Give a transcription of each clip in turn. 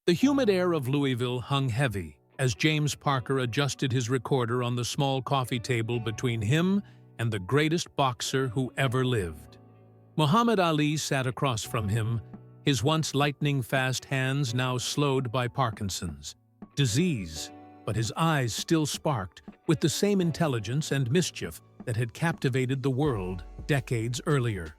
The humid air of Louisville hung heavy as James Parker adjusted his recorder on the small coffee table between him and the greatest boxer who ever lived. Muhammad Ali sat across from him, his once lightning-fast hands now slowed by Parkinson's disease, but his eyes still sparked with the same intelligence and mischief that had captivated the world decades earlier.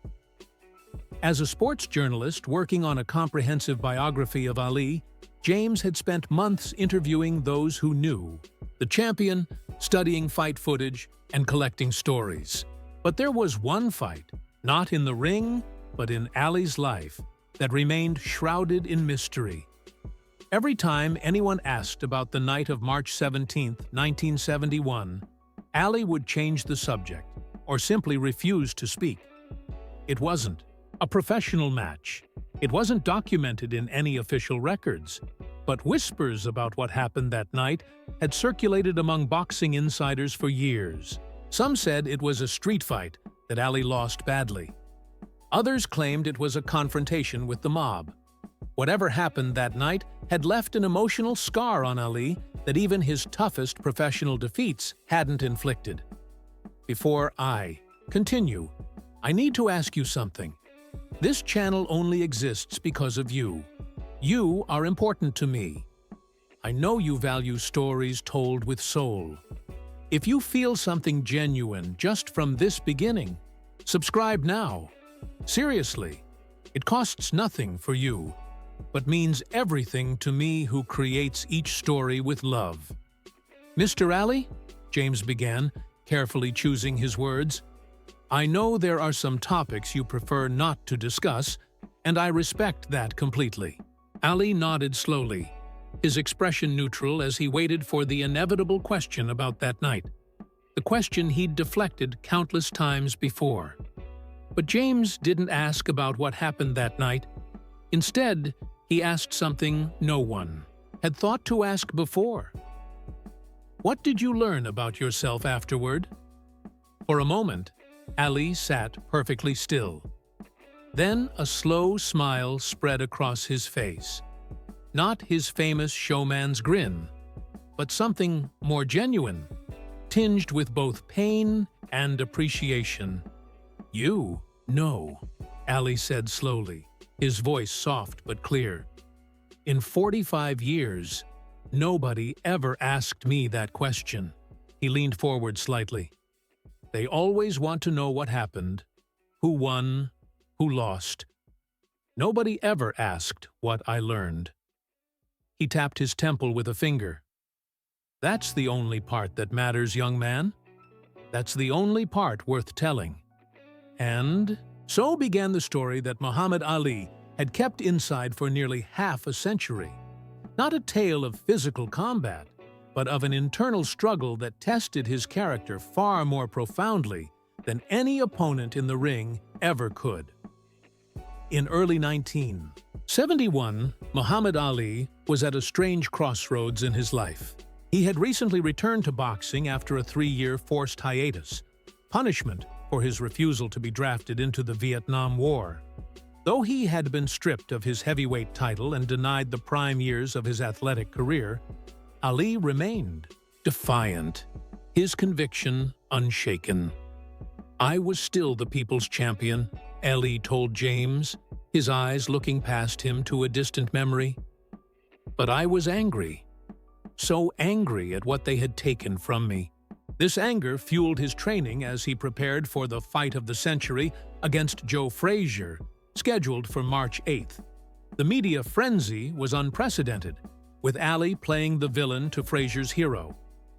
As a sports journalist working on a comprehensive biography of Ali, James had spent months interviewing those who knew the champion, studying fight footage, and collecting stories. But there was one fight, not in the ring, but in Ali's life, that remained shrouded in mystery. Every time anyone asked about the night of March 17, 1971, Ali would change the subject, or simply refuse to speak. It wasn't a professional match. It wasn't documented in any official records, but whispers about what happened that night had circulated among boxing insiders for years. Some said it was a street fight that Ali lost badly. Others claimed it was a confrontation with the mob. Whatever happened that night had left an emotional scar on Ali that even his toughest professional defeats hadn't inflicted. Before I continue, I need to ask you something. This channel only exists because of you. You are important to me. I know you value stories told with soul. If you feel something genuine just from this beginning, subscribe now. Seriously, it costs nothing for you, but means everything to me who creates each story with love. Mr. Ali, James began, carefully choosing his words, I know there are some topics you prefer not to discuss, and I respect that completely. Ali nodded slowly, his expression neutral as he waited for the inevitable question about that night, the question he'd deflected countless times before. But James didn't ask about what happened that night. Instead, he asked something no one had thought to ask before. What did you learn about yourself afterward? For a moment, Ali sat perfectly still. Then a slow smile spread across his face. Not his famous showman's grin, but something more genuine, tinged with both pain and appreciation. You know, Ali said slowly, his voice soft but clear. In 45 years, nobody ever asked me that question. He leaned forward slightly. They always want to know what happened, who won, who lost. Nobody ever asked what I learned. He tapped his temple with a finger. That's the only part that matters, young man. That's the only part worth telling. And so began the story that Muhammad Ali had kept inside for nearly half a century. Not a tale of physical combat, but of an internal struggle that tested his character far more profoundly than any opponent in the ring ever could. In early 1971, Muhammad Ali was at a strange crossroads in his life. He had recently returned to boxing after a 3-year forced hiatus, punishment for his refusal to be drafted into the Vietnam War. Though he had been stripped of his heavyweight title and denied the prime years of his athletic career, Ali remained defiant, his conviction unshaken. I was still the people's champion, Ali told James, his eyes looking past him to a distant memory. But I was angry, so angry at what they had taken from me. This anger fueled his training as he prepared for the fight of the century against Joe Frazier, scheduled for March 8th. The media frenzy was unprecedented, with Ali playing the villain to Frazier's hero,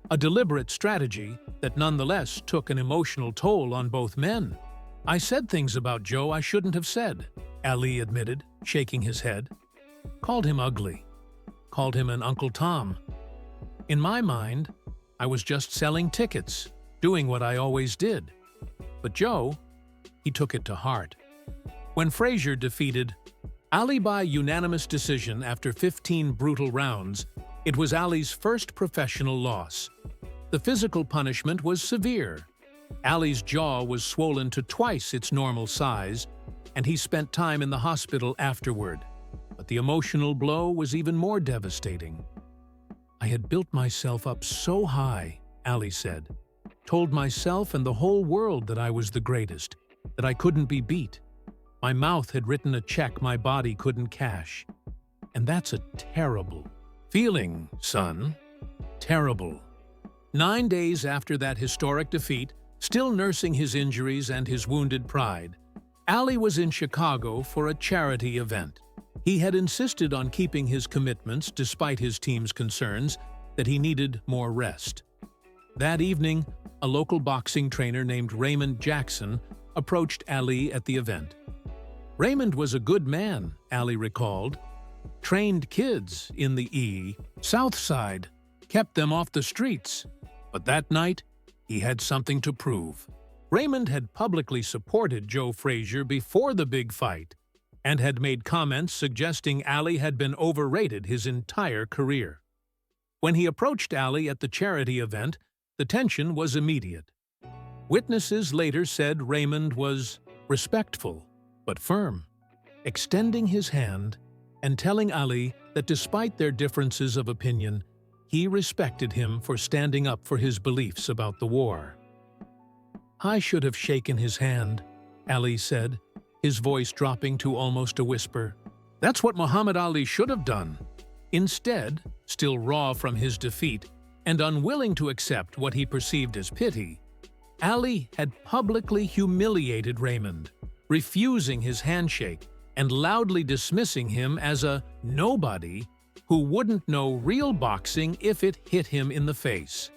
a deliberate strategy that nonetheless took an emotional toll on both men. I said things about Joe I shouldn't have said, Ali admitted, shaking his head. Called him ugly. Called him an Uncle Tom. In my mind, I was just selling tickets, doing what I always did. But Joe, he took it to heart. When Frazier defeated Ali by unanimous decision after 15 brutal rounds, it was Ali's first professional loss. The physical punishment was severe. Ali's jaw was swollen to twice its normal size, and he spent time in the hospital afterward. But But the emotional blow was even more devastating. "I had built myself up so high," Ali said. "Told myself and the whole world that I was the greatest, that I couldn't be beat. My mouth had written a check my body couldn't cash. And that's a terrible feeling, son. Terrible." 9 days after that historic defeat, still nursing his injuries and his wounded pride, Ali was in Chicago for a charity event. He had insisted on keeping his commitments despite his team's concerns that he needed more rest. That evening, a local boxing trainer named Raymond Jackson approached Ali at the event. Raymond was a good man, Ali recalled. Trained kids in the South Side, kept them off the streets. But that night, he had something to prove. Raymond had publicly supported Joe Frazier before the big fight and had made comments suggesting Ali had been overrated his entire career. When he approached Ali at the charity event, the tension was immediate. Witnesses later said Raymond was respectful but firm, extending his hand and telling Ali that despite their differences of opinion, he respected him for standing up for his beliefs about the war. "I should have shaken his hand," Ali said, his voice dropping to almost a whisper. "That's what Muhammad Ali should have done." Instead, still raw from his defeat and unwilling to accept what he perceived as pity, Ali had publicly humiliated Raymond, refusing his handshake and loudly dismissing him as a nobody who wouldn't know real boxing if it hit him in the face.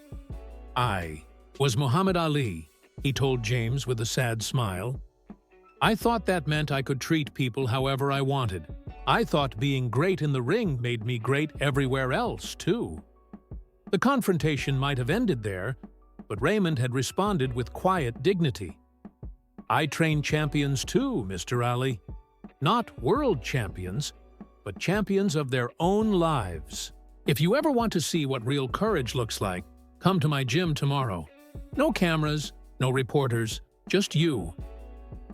"I was Muhammad Ali," he told James with a sad smile. "I thought that meant I could treat people however I wanted. I thought being great in the ring made me great everywhere else, too." The confrontation might have ended there, but Raymond had responded with quiet dignity. "I train champions too, Mr. Ali. Not world champions, but champions of their own lives. If you ever want to see what real courage looks like, come to my gym tomorrow. No cameras, no reporters, just you."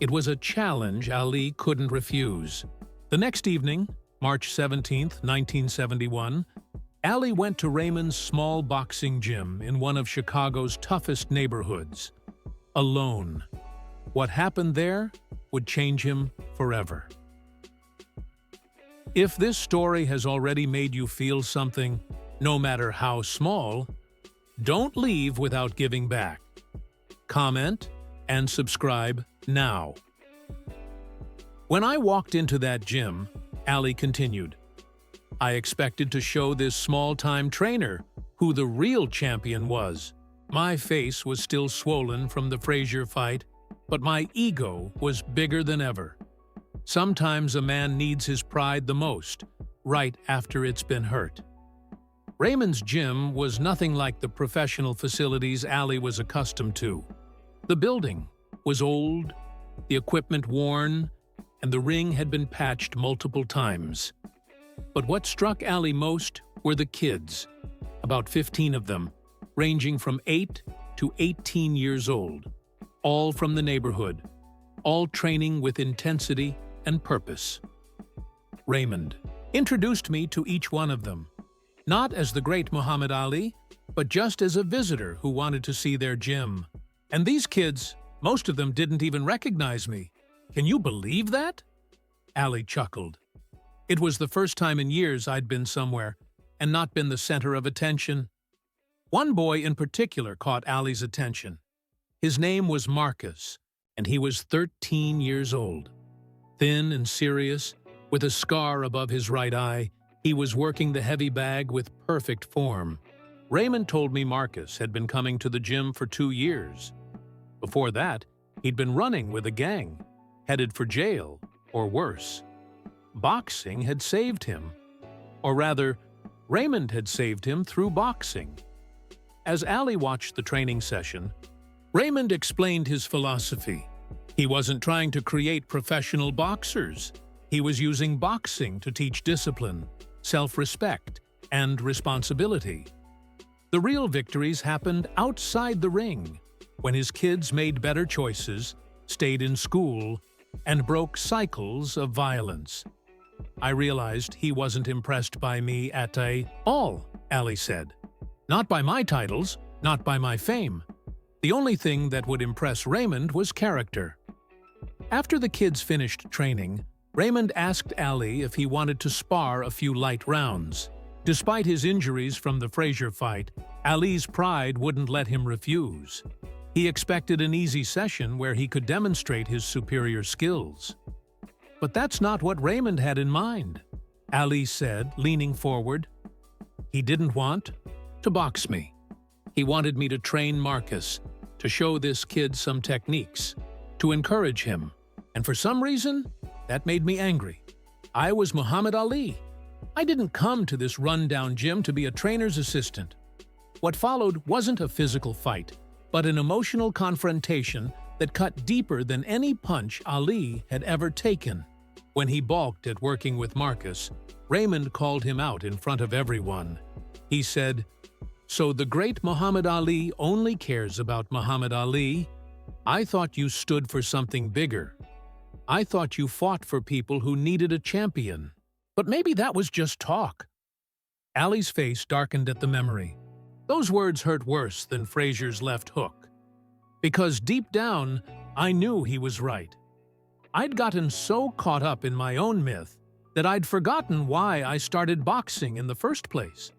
It was a challenge Ali couldn't refuse. The next evening, March 17, 1971, Ali went to Raymond's small boxing gym in one of Chicago's toughest neighborhoods. Alone. What happened there would change him forever. If this story has already made you feel something, no matter how small, don't leave without giving back. Comment and subscribe now. "When I walked into that gym," Ali continued, "I expected to show this small-time trainer who the real champion was. My face was still swollen from the Frazier fight, but my ego was bigger than ever. Sometimes a man needs his pride the most, right after it's been hurt." Raymond's gym was nothing like the professional facilities Ali was accustomed to. The building was old, the equipment worn, and the ring had been patched multiple times. But what struck Ali most were the kids, about 15 of them, ranging from 8 to 18 years old, all from the neighborhood, all training with intensity and purpose. Raymond introduced me to each one of them, not as the great Muhammad Ali, but just as a visitor who wanted to see their gym. And these kids, most of them didn't even recognize me. Can you believe that? Ali chuckled. It was the first time in years I'd been somewhere and not been the center of attention. One boy in particular caught Ali's attention. His name was Marcus, and he was 13 years old. Thin and serious, with a scar above his right eye, he was working the heavy bag with perfect form. Raymond told me Marcus had been coming to the gym for 2 years. Before that, he'd been running with a gang, headed for jail, or worse. Boxing had saved him. Or rather, Raymond had saved him through boxing. As Ali watched the training session, Raymond explained his philosophy. He wasn't trying to create professional boxers. He was using boxing to teach discipline, self-respect, and responsibility. The real victories happened outside the ring, when his kids made better choices, stayed in school, and broke cycles of violence. I realized he wasn't impressed by me at all, Ali said. Not by my titles, not by my fame. The only thing that would impress Raymond was character. After the kids finished training, Raymond asked Ali if he wanted to spar a few light rounds. Despite his injuries from the Frazier fight, Ali's pride wouldn't let him refuse. He expected an easy session where he could demonstrate his superior skills. But that's not what Raymond had in mind, Ali said, leaning forward. He didn't want to box me. He wanted me to train Marcus, to show this kid some techniques, to encourage him. And for some reason, that made me angry. I was Muhammad Ali. I didn't come to this rundown gym to be a trainer's assistant. What followed wasn't a physical fight, but an emotional confrontation that cut deeper than any punch Ali had ever taken. When he balked at working with Marcus, Raymond called him out in front of everyone. He said, "So the great Muhammad Ali only cares about Muhammad Ali? I thought you stood for something bigger. I thought you fought for people who needed a champion. But maybe that was just talk." Ali's face darkened at the memory. Those words hurt worse than Frazier's left hook. Because deep down, I knew he was right. I'd gotten so caught up in my own myth that I'd forgotten why I started boxing in the first place.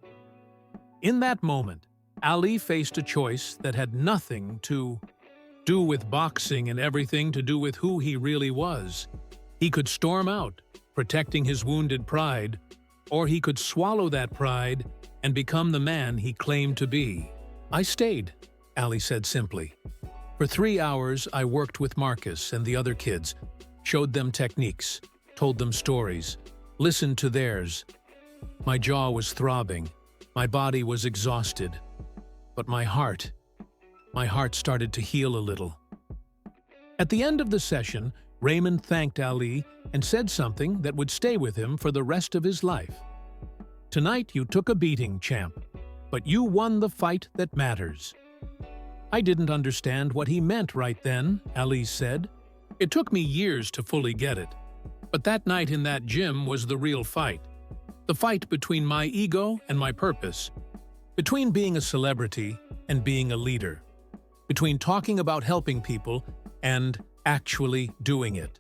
In that moment, Ali faced a choice that had nothing to do with boxing and everything to do with who he really was. He could storm out, protecting his wounded pride, or he could swallow that pride and become the man he claimed to be. I stayed, Ali said simply. For 3 hours, I worked with Marcus and the other kids, showed them techniques, told them stories, listened to theirs. My jaw was throbbing, my body was exhausted, but my heart started to heal a little. At the end of the session, Raymond thanked Ali and said something that would stay with him for the rest of his life. "Tonight you took a beating, champ, but you won the fight that matters." I didn't understand what he meant right then, Ali said. It took me years to fully get it. But that night in that gym was the real fight. The fight between my ego and my purpose. Between being a celebrity and being a leader. Between talking about helping people and actually doing it.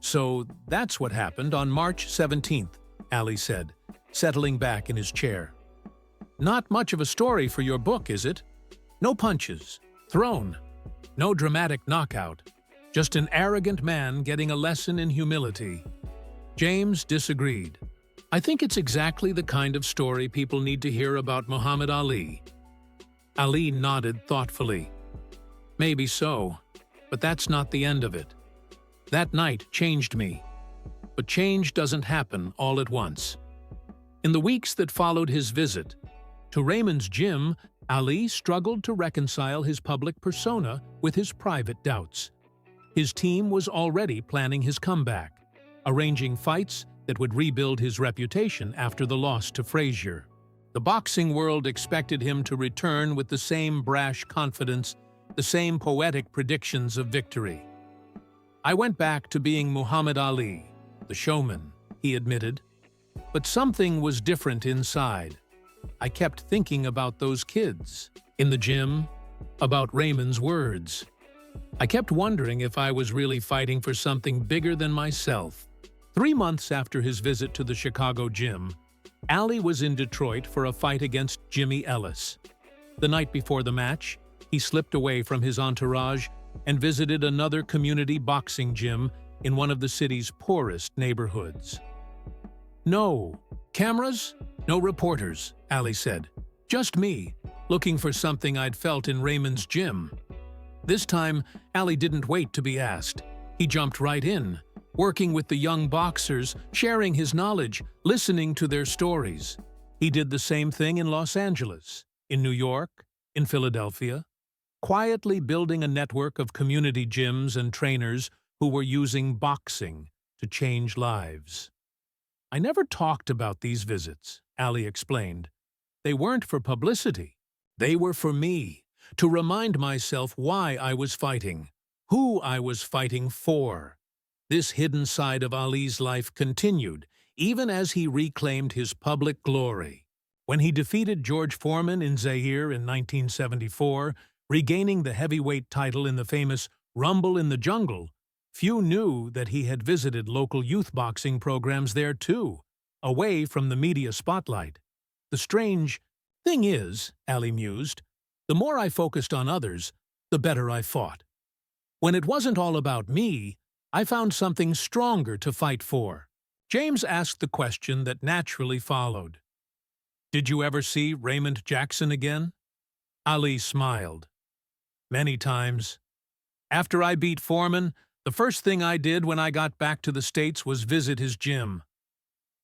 "So that's what happened on March 17th, Ali said, settling back in his chair. "Not much of a story for your book, is it? No punches, thrown, no dramatic knockout, just an arrogant man getting a lesson in humility." James disagreed. "I think it's exactly the kind of story people need to hear about Muhammad Ali." Ali nodded thoughtfully. "Maybe so, but that's not the end of it. That night changed me. But change doesn't happen all at once." In the weeks that followed his visit to Raymond's gym, Ali struggled to reconcile his public persona with his private doubts. His team was already planning his comeback, arranging fights that would rebuild his reputation after the loss to Frazier. The boxing world expected him to return with the same brash confidence, the same poetic predictions of victory. "I went back to being Muhammad Ali, the showman," he admitted. But something was different inside. I kept thinking about those kids in the gym, about Raymond's words. I kept wondering if I was really fighting for something bigger than myself. 3 months after his visit to the Chicago gym, Ali was in Detroit for a fight against Jimmy Ellis. The night before the match, he slipped away from his entourage and visited another community boxing gym in one of the city's poorest neighborhoods. "No cameras, no reporters," Ali said. "Just me, looking for something I'd felt in Raymond's gym." This time, Ali didn't wait to be asked. He jumped right in, working with the young boxers, sharing his knowledge, listening to their stories. He did the same thing in Los Angeles, in New York, in Philadelphia, quietly building a network of community gyms and trainers who were using boxing to change lives. "I never talked about these visits," Ali explained. "They weren't for publicity. They were for me, to remind myself why I was fighting, who I was fighting for. This hidden side of Ali's life continued, even as he reclaimed his public glory. When he defeated George Foreman in Zaire in 1974, regaining the heavyweight title in the famous Rumble in the Jungle, few knew that he had visited local youth boxing programs there too, away from the media spotlight. The strange thing is, Ali mused, the more I focused on others, the better I fought. When it wasn't all about me, I found something stronger to fight for. James asked the question that naturally followed. Did you ever see Raymond Jackson again? Ali smiled. Many times. After I beat Foreman, the first thing I did when I got back to the States was visit his gym.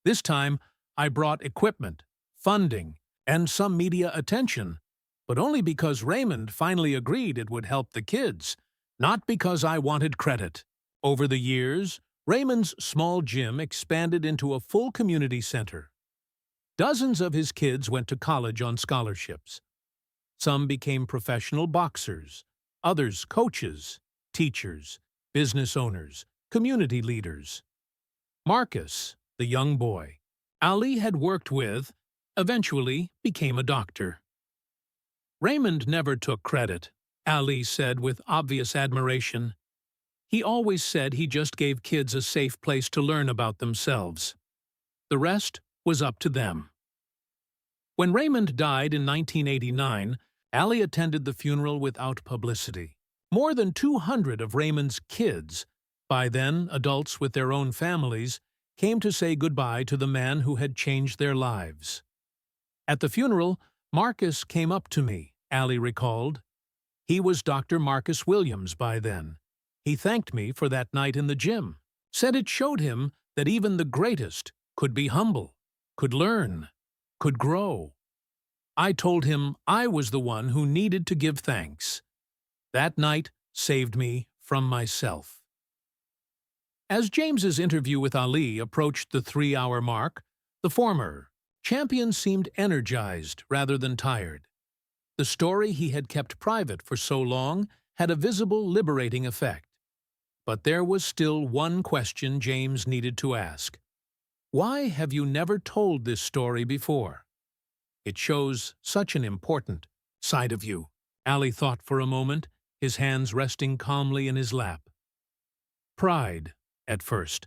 This time, I brought equipment, funding, and some media attention, but only because Raymond finally agreed it would help the kids, not because I wanted credit. Over the years, Raymond's small gym expanded into a full community center. Dozens of his kids went to college on scholarships. Some became professional boxers, others coaches, teachers, business owners, community leaders. Marcus, the young boy Ali had worked with, eventually became a doctor. Raymond never took credit, Ali said with obvious admiration. He always said he just gave kids a safe place to learn about themselves. The rest was up to them. When Raymond died in 1989, Ali attended the funeral without publicity. More than 200 of Raymond's kids, by then adults with their own families, came to say goodbye to the man who had changed their lives. At the funeral, Marcus came up to me, Ali recalled. He was Dr. Marcus Williams by then. He thanked me for that night in the gym, said it showed him that even the greatest could be humble, could learn, could grow. I told him I was the one who needed to give thanks. That night saved me from myself. As James's interview with Ali approached the 3-hour mark, the former champion seemed energized rather than tired. The story he had kept private for so long had a visible, liberating effect. But there was still one question James needed to ask. Why have you never told this story before? It shows such an important side of you. Ali thought for a moment, his hands resting calmly in his lap. Pride, at first.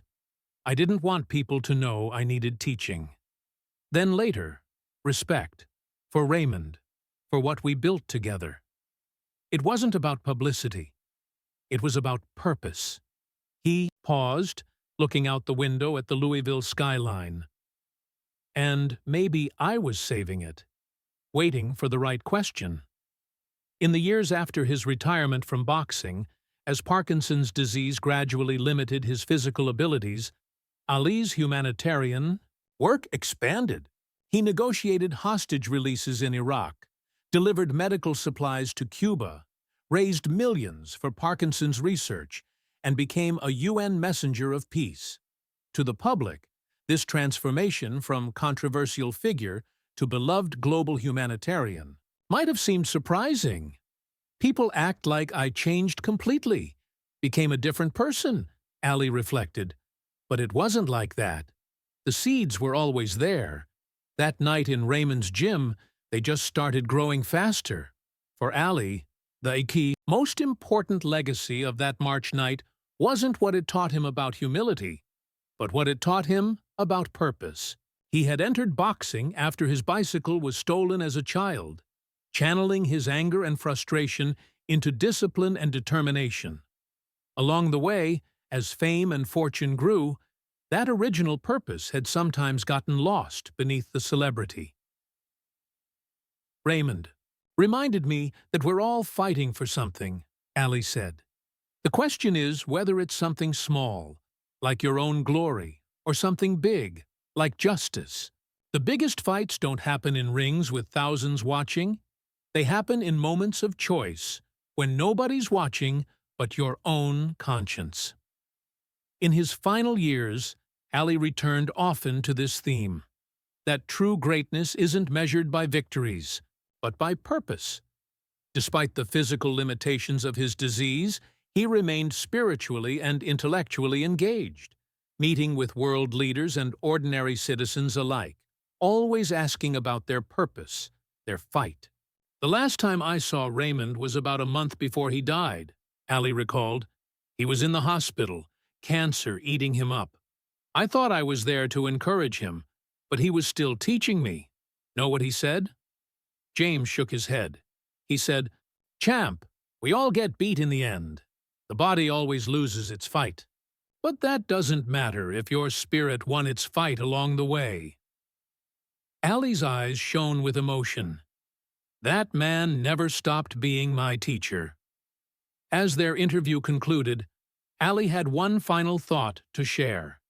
I didn't want people to know I needed teaching. Then later, respect, for Raymond, for what we built together. It wasn't about publicity. It was about purpose. He paused, looking out the window at the Louisville skyline. And maybe I was saving it, waiting for the right question. In the years after his retirement from boxing, as Parkinson's disease gradually limited his physical abilities, Ali's humanitarian work expanded. He negotiated hostage releases in Iraq, delivered medical supplies to Cuba, raised millions for Parkinson's research, and became a UN messenger of peace. To the public, this transformation from controversial figure to beloved global humanitarian might have seemed surprising. People act like I changed completely, became a different person, Ali reflected. But it wasn't like that. The seeds were always there. That night in Raymond's gym, they just started growing faster. For Ali, the key, most important legacy of that March night wasn't what it taught him about humility, but what it taught him about purpose. He had entered boxing after his bicycle was stolen as a child, channeling his anger and frustration into discipline and determination. Along the way, as fame and fortune grew, that original purpose had sometimes gotten lost beneath the celebrity. Raymond reminded me that we're all fighting for something, Ali said. The question is whether it's something small, like your own glory, or something big, like justice. The biggest fights don't happen in rings with thousands watching. They happen in moments of choice, when nobody's watching but your own conscience. In his final years, Ali returned often to this theme, that true greatness isn't measured by victories, but by purpose. Despite the physical limitations of his disease, He remained spiritually and intellectually engaged, meeting with world leaders and ordinary citizens alike, always asking about their purpose, their fight. The last time I saw Raymond was about a month before he died, Ali recalled. He was in the hospital, cancer eating him up. I thought I was there to encourage him, but he was still teaching me. Know what he said? James shook his head. He said, "Champ, we all get beat in the end. The body always loses its fight. But that doesn't matter if your spirit won its fight along the way." Ali's eyes shone with emotion. That man never stopped being my teacher. As their interview concluded, Ali had one final thought to share.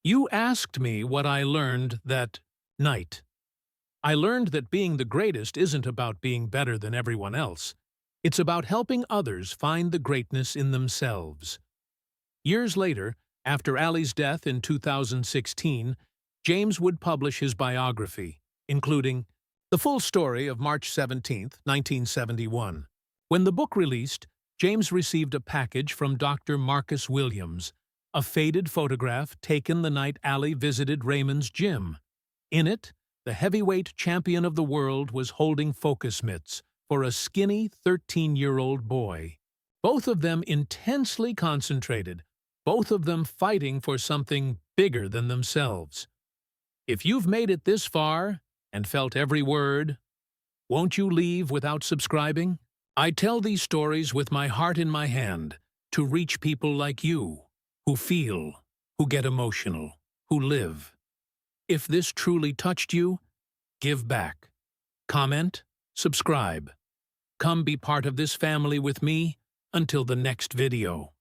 You asked me what I learned that night. I learned that being the greatest isn't about being better than everyone else. It's about helping others find the greatness in themselves. Years later, after Ali's death in 2016, James would publish his biography, including the full story of March 17, 1971. When the book released, James received a package from Dr. Marcus Williams, a faded photograph taken the night Ali visited Raymond's gym. In it, the heavyweight champion of the world was holding focus mitts for a skinny 13-year-old boy. Both of them intensely concentrated, both of them fighting for something bigger than themselves. If you've made it this far and felt every word, won't you leave without subscribing? I tell these stories with my heart in my hand to reach people like you, who feel, who get emotional, who live. If this truly touched you, give back. Comment, subscribe. Come be part of this family with me until the next video.